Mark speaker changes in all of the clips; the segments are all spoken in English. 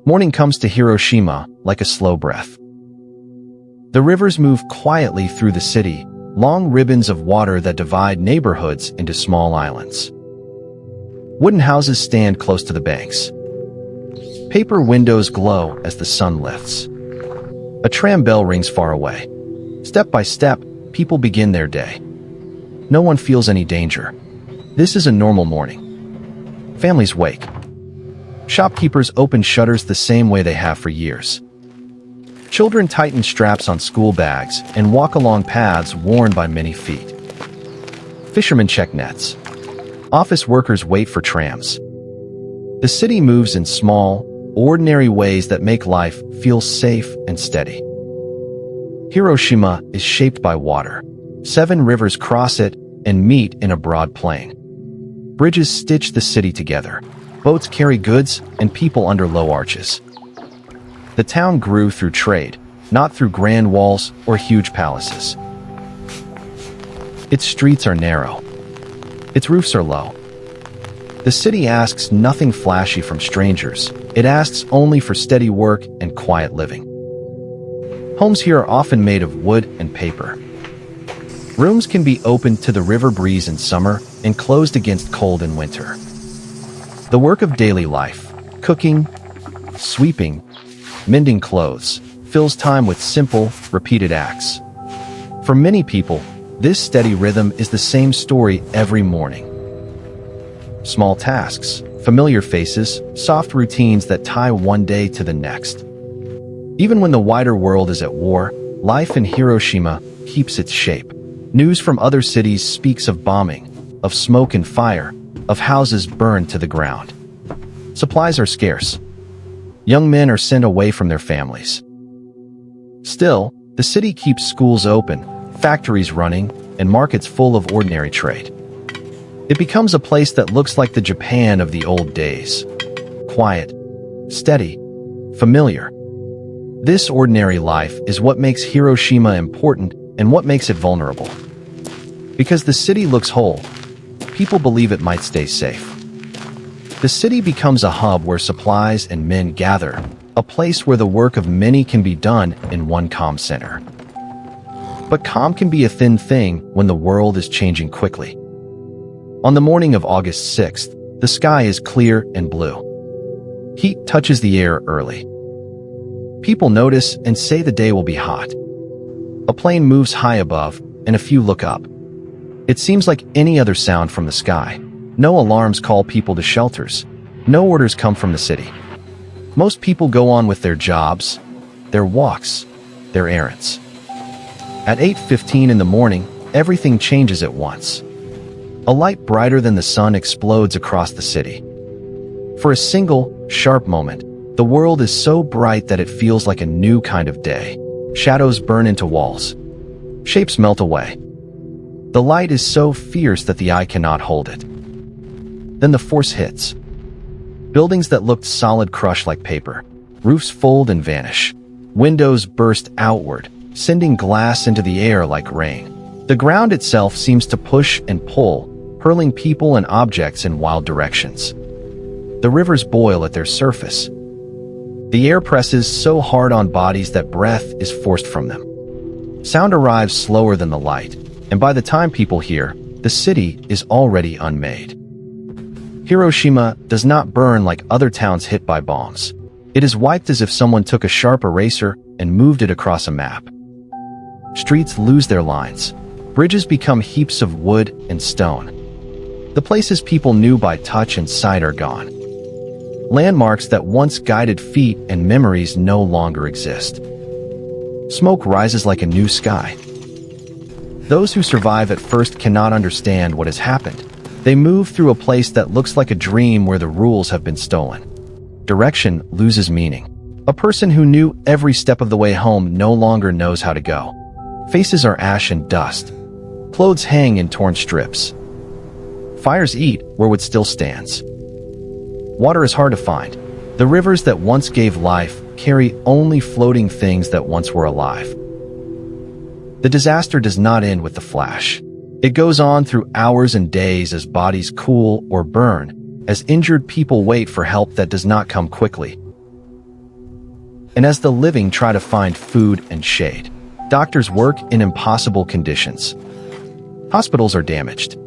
Speaker 1: Morning comes to Hiroshima like a slow breath. The rivers move quietly through the city, long ribbons of water that divide neighborhoods into small islands. Wooden houses stand close to the banks. Paper windows glow as the sun lifts. A tram bell rings far away. Step by step, people begin their day. No one feels any danger. This is a normal morning. Families wake. Shopkeepers open shutters the same way they have for years. Children tighten straps on school bags and walk along paths worn by many feet. Fishermen check nets. Office workers wait for trams. The city moves in small, ordinary ways that make life feel safe and steady. Hiroshima is shaped by water. 7 rivers cross it and meet in a broad plain. Bridges stitch the city together. Boats carry goods and people under low arches. The town grew through trade, not through grand walls or huge palaces. Its streets are narrow. Its roofs are low. The city asks nothing flashy from strangers. It asks only for steady work and quiet living. Homes here are often made of wood and paper. Rooms can be opened to the river breeze in summer and closed against cold in winter. The work of daily life, cooking, sweeping, mending clothes, fills time with simple, repeated acts. For many people, this steady rhythm is the same story every morning. Small tasks, familiar faces, soft routines that tie one day to the next. Even when the wider world is at war, life in Hiroshima keeps its shape. News from other cities speaks of bombing, of smoke and fire, of houses burned to the ground. Supplies are scarce. Young men are sent away from their families. Still, the city keeps schools open, factories running, and markets full of ordinary trade. It becomes a place that looks like the Japan of the old days. Quiet, steady, familiar. This ordinary life is what makes Hiroshima important and what makes it vulnerable. Because the city looks whole, people believe it might stay safe. The city becomes a hub where supplies and men gather, a place where the work of many can be done in one calm center. But calm can be a thin thing when the world is changing quickly. On the morning of August 6th, the sky is clear and blue. Heat touches the air early. People notice and say the day will be hot. A plane moves high above, and a few look up. It seems like any other sound from the sky. No alarms call people to shelters. No orders come from the city. Most people go on with their jobs, their walks, their errands. At 8:15 in the morning, everything changes at once. A light brighter than the sun explodes across the city. For a single, sharp moment, the world is so bright that it feels like a new kind of day. Shadows burn into walls. Shapes melt away. The light is so fierce that the eye cannot hold it. Then the force hits. Buildings that looked solid crush like paper. Roofs fold and vanish. Windows burst outward, sending glass into the air like rain. The ground itself seems to push and pull, hurling people and objects in wild directions. The rivers boil at their surface. The air presses so hard on bodies that breath is forced from them. Sound arrives slower than the light, and by the time people hear, the city is already unmade. Hiroshima does not burn like other towns hit by bombs. It is wiped as if someone took a sharp eraser and moved it across a map. Streets lose their lines. Bridges become heaps of wood and stone. The places people knew by touch and sight are gone. Landmarks that once guided feet and memories no longer exist. Smoke rises like a new sky. Those who survive at first cannot understand what has happened. They move through a place that looks like a dream where the rules have been stolen. Direction loses meaning. A person who knew every step of the way home no longer knows how to go. Faces are ash and dust. Clothes hang in torn strips. Fires eat where wood still stands. Water is hard to find. The rivers that once gave life carry only floating things that once were alive. The disaster does not end with the flash. It goes on through hours and days as bodies cool or burn, as injured people wait for help that does not come quickly. And as the living try to find food and shade, doctors work in impossible conditions. Hospitals are damaged.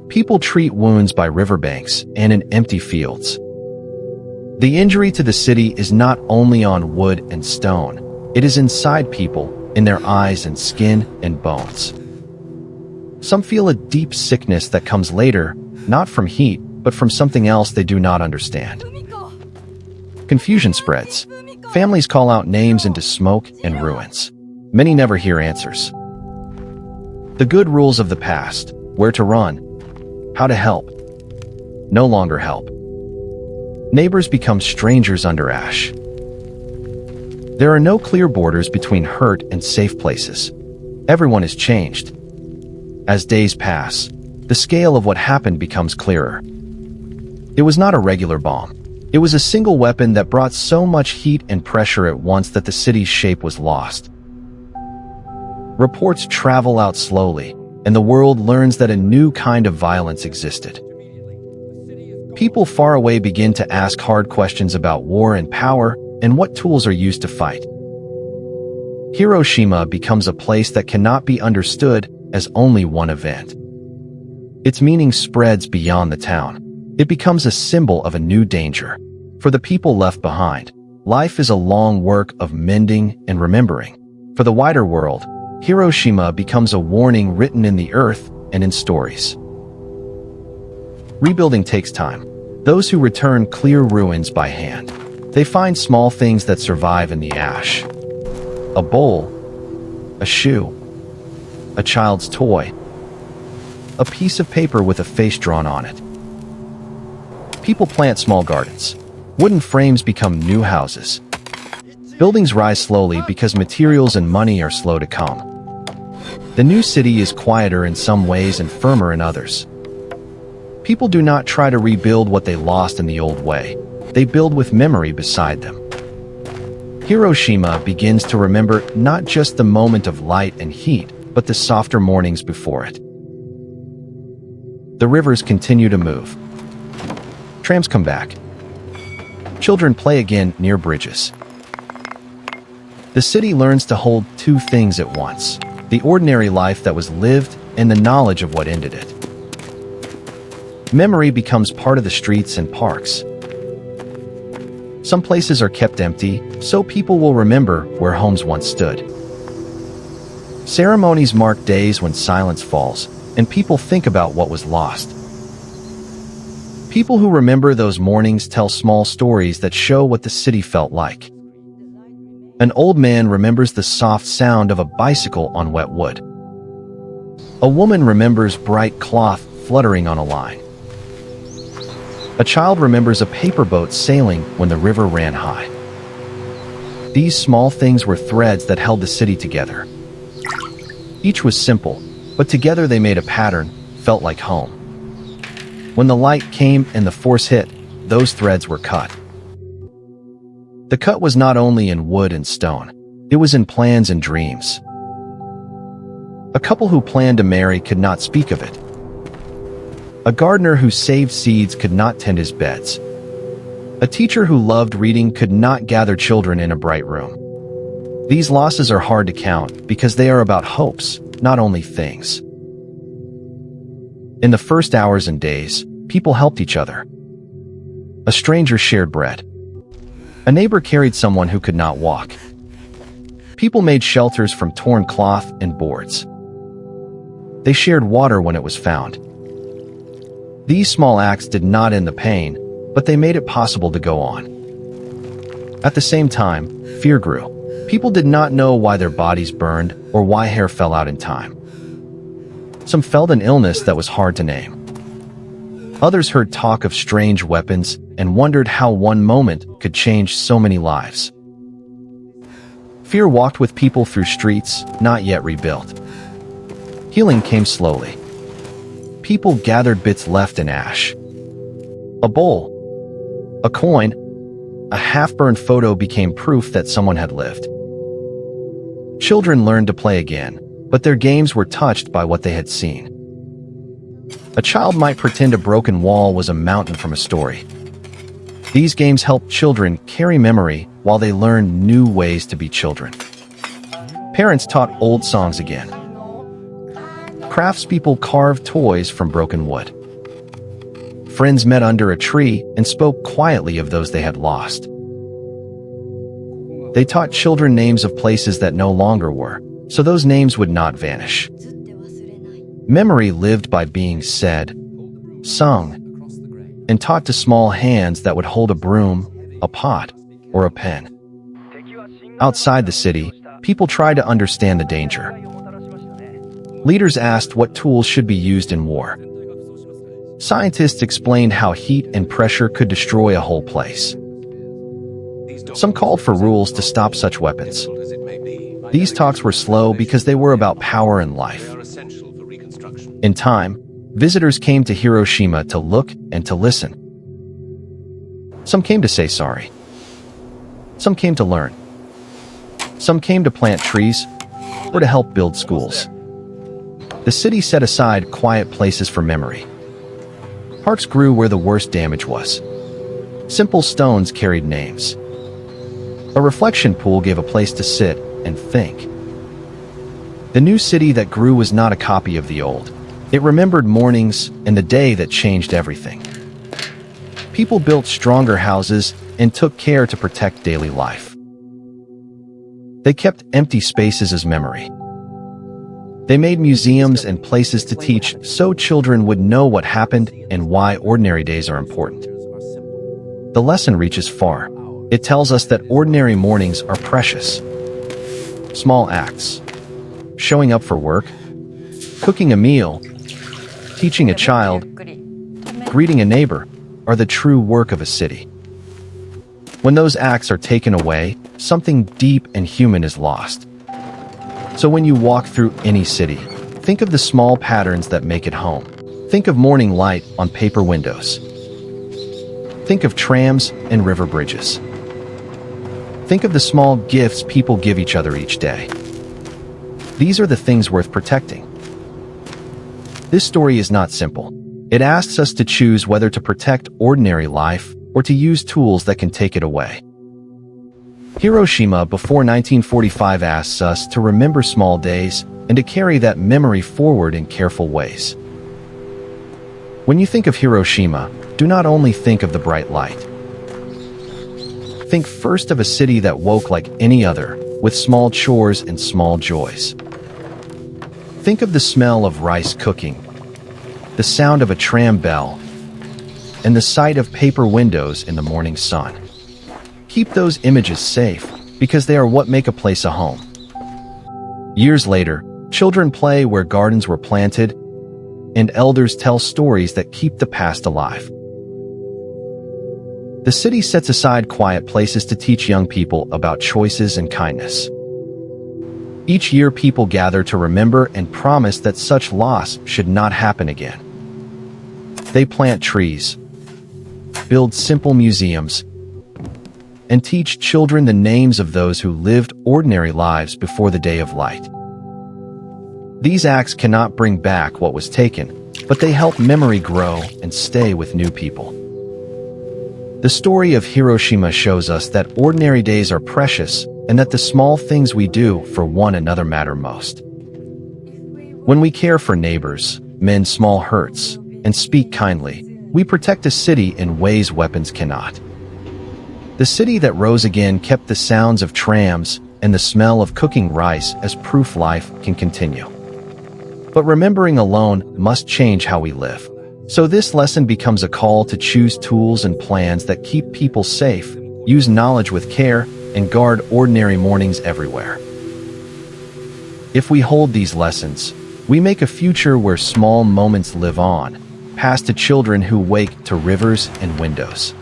Speaker 1: People treat wounds by riverbanks and in empty fields. The injury to the city is not only on wood and stone, it is inside people, in their eyes and skin and bones. Some feel a deep sickness that comes later, not from heat, but from something else they do not understand. Confusion spreads. Families call out names into smoke and ruins. Many never hear answers. The good rules of the past, where to run, how to help, no longer help. Neighbors become strangers under ash. There are no clear borders between hurt and safe places. Everyone is changed. As days pass, the scale of what happened becomes clearer. It was not a regular bomb. It was a single weapon that brought so much heat and pressure at once that the city's shape was lost. Reports travel out slowly, and the world learns that a new kind of violence existed. People far away begin to ask hard questions about war and power and what tools are used to fight. Hiroshima becomes a place that cannot be understood as only one event. Its meaning spreads beyond the town. It becomes a symbol of a new danger. For the people left behind, life is a long work of mending and remembering. For the wider world, Hiroshima becomes a warning written in the earth and in stories. Rebuilding takes time. Those who return clear ruins by hand. They find small things that survive in the ash. A bowl, a shoe, a child's toy, a piece of paper with a face drawn on it. People plant small gardens. Wooden frames become new houses. Buildings rise slowly because materials and money are slow to come. The new city is quieter in some ways and firmer in others. People do not try to rebuild what they lost in the old way. They build with memory beside them. Hiroshima begins to remember not just the moment of light and heat, but the softer mornings before it. The rivers continue to move. Trams come back. Children play again near bridges. The city learns to hold two things at once: the ordinary life that was lived and the knowledge of what ended it. Memory becomes part of the streets and parks. Some places are kept empty, so people will remember where homes once stood. Ceremonies mark days when silence falls, and people think about what was lost. People who remember those mornings tell small stories that show what the city felt like. An old man remembers the soft sound of a bicycle on wet wood. A woman remembers bright cloth fluttering on a line. A child remembers a paper boat sailing when the river ran high. These small things were threads that held the city together. Each was simple, but together they made a pattern, felt like home. When the light came and the force hit, those threads were cut. The cut was not only in wood and stone, it was in plans and dreams. A couple who planned to marry could not speak of it. A gardener who saved seeds could not tend his beds. A teacher who loved reading could not gather children in a bright room. These losses are hard to count because they are about hopes, not only things. In the first hours and days, people helped each other. A stranger shared bread. A neighbor carried someone who could not walk. People made shelters from torn cloth and boards. They shared water when it was found. These small acts did not end the pain, but they made it possible to go on. At the same time, fear grew. People did not know why their bodies burned or why hair fell out in time. Some felt an illness that was hard to name. Others heard talk of strange weapons and wondered how one moment could change so many lives. Fear walked with people through streets not yet rebuilt. Healing came slowly. People gathered bits left in ash. A bowl, a coin, a half-burned photo became proof that someone had lived. Children learned to play again, but their games were touched by what they had seen. A child might pretend a broken wall was a mountain from a story. These games helped children carry memory while they learned new ways to be children. Parents taught old songs again. Craftspeople carved toys from broken wood. Friends met under a tree and spoke quietly of those they had lost. They taught children names of places that no longer were, so those names would not vanish. Memory lived by being said, sung, and taught to small hands that would hold a broom, a pot, or a pen. Outside the city, people tried to understand the danger. Leaders asked what tools should be used in war. Scientists explained how heat and pressure could destroy a whole place. Some called for rules to stop such weapons. These talks were slow because they were about power and life. In time, visitors came to Hiroshima to look and to listen. Some came to say sorry. Some came to learn. Some came to plant trees or to help build schools. The city set aside quiet places for memory. Parks grew where the worst damage was. Simple stones carried names. A reflection pool gave a place to sit and think. The new city that grew was not a copy of the old. It remembered mornings and the day that changed everything. People built stronger houses and took care to protect daily life. They kept empty spaces as memory. They made museums and places to teach so children would know what happened and why ordinary days are important. The lesson reaches far. It tells us that ordinary mornings are precious. Small acts, showing up for work, cooking a meal, teaching a child, greeting a neighbor, are the true work of a city. When those acts are taken away, something deep and human is lost. So when you walk through any city, think of the small patterns that make it home. Think of morning light on paper windows. Think of trams and river bridges. Think of the small gifts people give each other each day. These are the things worth protecting. This story is not simple. It asks us to choose whether to protect ordinary life or to use tools that can take it away. Hiroshima before 1945 asks us to remember small days and to carry that memory forward in careful ways. When you think of Hiroshima, do not only think of the bright light. Think first of a city that woke like any other, with small chores and small joys. Think of the smell of rice cooking, the sound of a tram bell, and the sight of paper windows in the morning sun. Keep those images safe, because they are what make a place a home. Years later, children play where gardens were planted, and elders tell stories that keep the past alive. The city sets aside quiet places to teach young people about choices and kindness. Each year, people gather to remember and promise that such loss should not happen again. They plant trees, build simple museums, and teach children the names of those who lived ordinary lives before the day of light. These acts cannot bring back what was taken, but they help memory grow and stay with new people. The story of Hiroshima shows us that ordinary days are precious and that the small things we do for one another matter most. When we care for neighbors, mend small hurts, and speak kindly, we protect a city in ways weapons cannot. The city that rose again kept the sounds of trams and the smell of cooking rice as proof life can continue. But remembering alone must change how we live. So this lesson becomes a call to choose tools and plans that keep people safe, use knowledge with care, and guard ordinary mornings everywhere. If we hold these lessons, we make a future where small moments live on, passed to children who wake to rivers and windows.